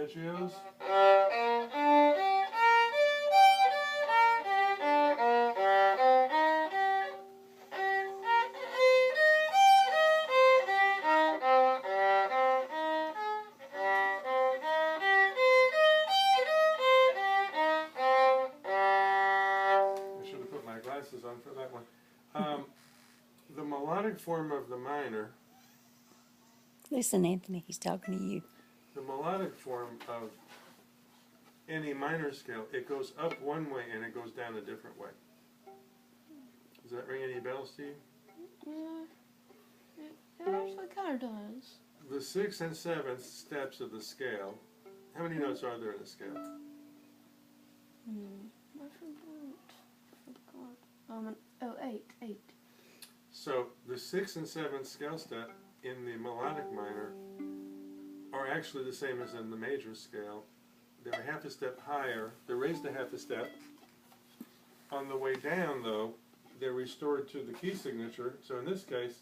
arpeggios. I should have put my glasses on for that one. The melodic form of the minor, Listen, Anthony, he's talking to you. the melodic form of any minor scale, it goes up one way and it goes down a different way. Does that ring any bells to you? Yeah, it actually kind of does. The 6th and 7th steps of the scale, how many notes are there in the scale? I forgot. Oh, eight. So the 6th and 7th scale step in the melodic minor are actually the same as in the major scale. They're half a step higher. They're raised a half a step. On the way down, though, they're restored to the key signature. So in this case,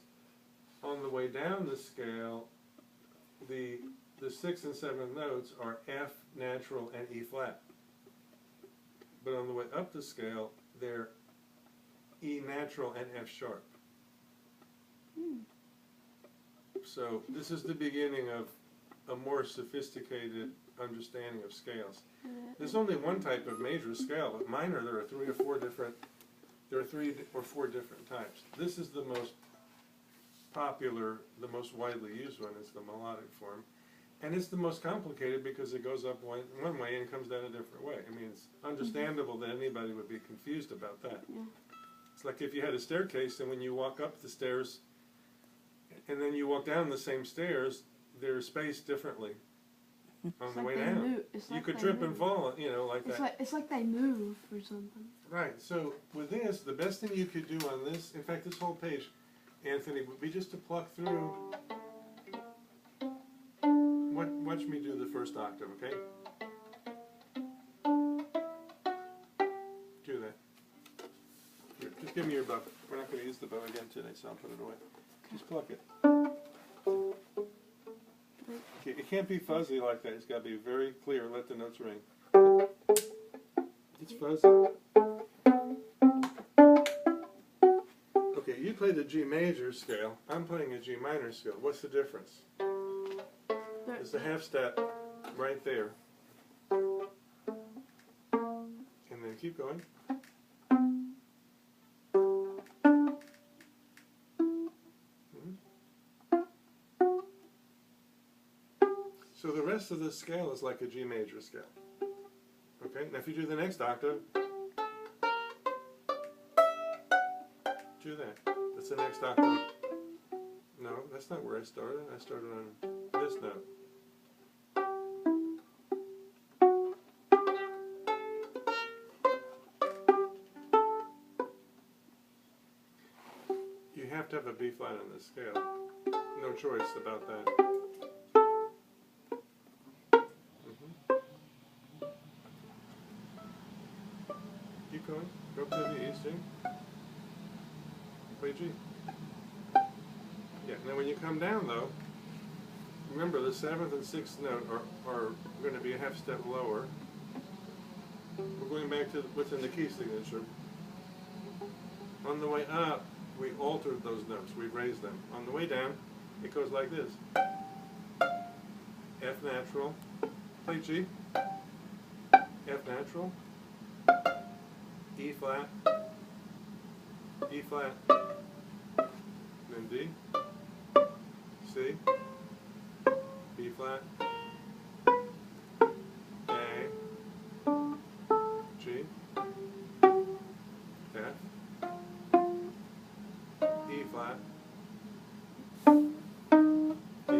on the way down the scale, the 6th and 7th notes are F natural and E flat. But on the way up the scale, they're E natural and F sharp. So this is the beginning of a more sophisticated understanding of scales. There's only one type of major scale. At minor, there are three or four different types. This is the most popular, the most widely used one is the melodic form. And it's the most complicated because it goes up one way and comes down a different way. I mean, it's understandable that anybody would be confused about that. Yeah. It's like if you had a staircase and when you walk up the stairs and then you walk down the same stairs, they're spaced differently on the way down. You could trip and fall, you know, like that. It's like they move or something. Right, so with this, the best thing you could do on this, in fact this whole page, Anthony, would be just to pluck through. Watch me do the first octave, okay? Do that. Here, just give me your bow. We're not going to use the bow again today, so I'll put it away. Just pluck it. Okay, it can't be fuzzy like that. It's got to be very clear. Let the notes ring. It's fuzzy. Okay, you play the G major scale. I'm playing a G minor scale. What's the difference? There's a half step right there. And then keep going. So the rest of the scale is like a G major scale. Okay, now if you do the next octave, do that. That's the next octave. No, that's not where I started. I started on this note. You have to have a B flat on this scale. No choice about that. Keep going. Go up to the E string. Play G. Yeah, now when you come down though, remember the 7th and 6th note are going to be a half step lower. We're going back to what's in the key signature. On the way up, we altered those notes. We raised them. On the way down, it goes like this. F natural. Play G. F natural. E flat. E flat. Then D. C. B flat. A. G. F. E flat. D.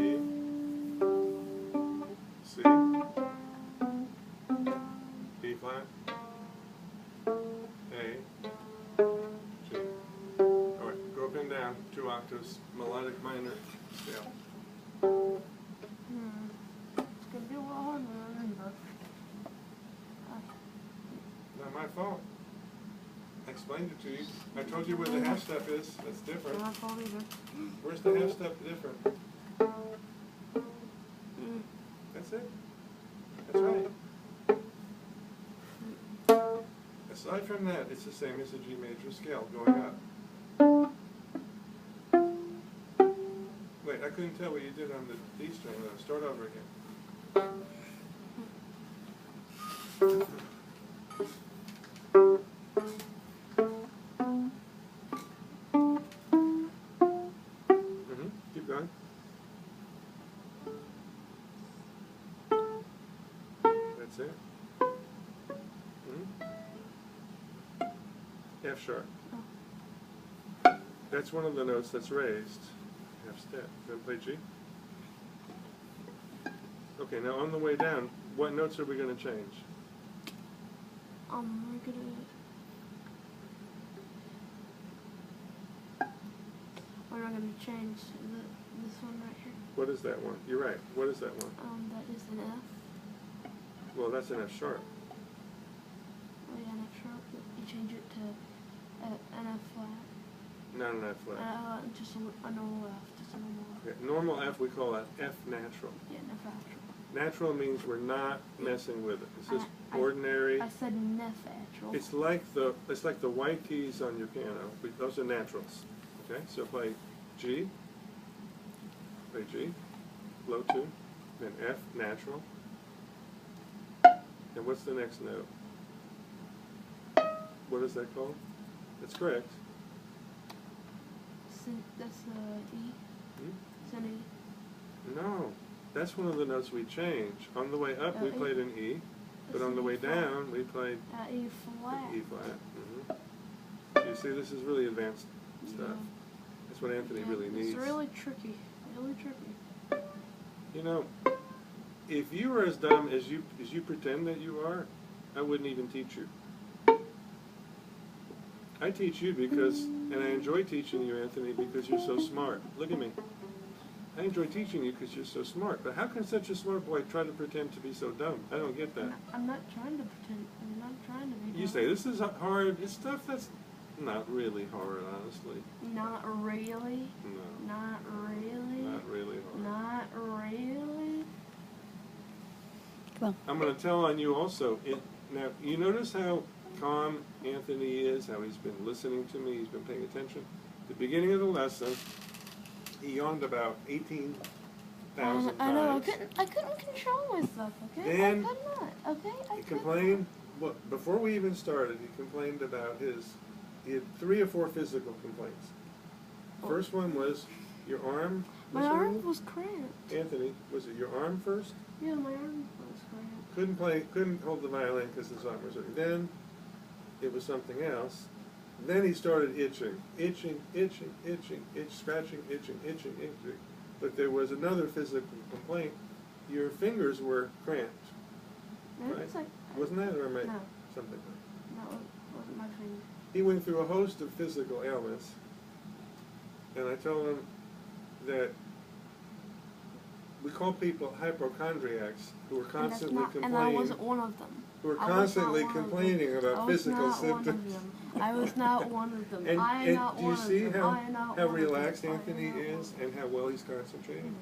C. B flat. A. G. Alright, go up and down 2 octaves, melodic minor scale. It's gonna be a little hard to remember. Not my fault. I explained it to you. I told you where the half step is. That's different. Not my fault either. Where's the half step different? That's it. aside from that, it's the same as the G major scale going up. Wait, I couldn't tell what you did on the D string though. Start over again. Keep going. That's it. F sharp. That's one of the notes that's raised. Half step. Then play G. Okay, now on the way down, what notes are we going to change? We're not gonna change this one right here. What is that one? You're right. What is that one? That is an F. Well, that's an F sharp. Oh yeah, an F sharp. But you change it to an F flat. Not an F flat. Just a normal F. Just a normal F. Okay. Normal F, we call that F natural. Yeah, an F natural. Natural means we're not messing with it. It's just ordinary. I said Nef natural. It's like the white keys on your piano. Those are naturals. Okay, so play G, play G, low 2, then F natural. And what's the next note? What is that called? That's correct. That's E. It's an E. No, that's one of the notes we change. On the way up, we played an E, but on the way down, we played E flat. E flat. You see, this is really advanced stuff. That's what Anthony really needs. It's really tricky. Really tricky. You know, if you were as dumb as you pretend that you are, I wouldn't even teach you. I teach you because, and I enjoy teaching you, Anthony, because you're so smart. Look at me. I enjoy teaching you because you're so smart. But how can such a smart boy try to pretend to be so dumb? I don't get that. I'm not trying to pretend. I'm not trying to be dumb. You say this is hard. It's stuff that's not really hard, honestly. Not really? No. Not really? Not really hard. Not really? Come on. I'm going to tell on you also. Now, you notice how calm Anthony is, how he's been listening to me, he's been paying attention. At the beginning of the lesson, he yawned about 18,000 times. I know, I couldn't control myself, okay? Then I could not, okay? He complained, before we even started, he complained about he had 3 or 4 physical complaints. First one was your arm. My arm was cramped. Anthony, was it your arm first? Yeah, my arm was cramped. Couldn't hold the violin because his arm was hurting. Then it was something else. Then he started itching, scratching, itching. But there was another physical complaint. Your fingers were cramped. Right? Wasn't that, or No. something? No, it wasn't my finger. He went through a host of physical ailments, and I told him that we call people hypochondriacs who are constantly complaining. And I wasn't one of them. Who are constantly complaining about physical symptoms. I was not one of them. And not do you one see of them. how relaxed Anthony is and how well he's concentrating?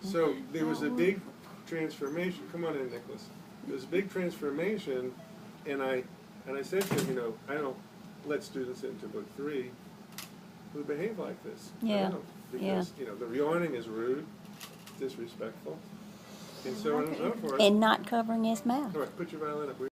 So there was a big transformation. Come on in, Nicholas. There was a big transformation, and I said to him, let's do this into book 3. We behave like this. Yeah. Because, the yawning is rude, disrespectful, and so on and so forth. And not covering his mouth. All right, put your violin up.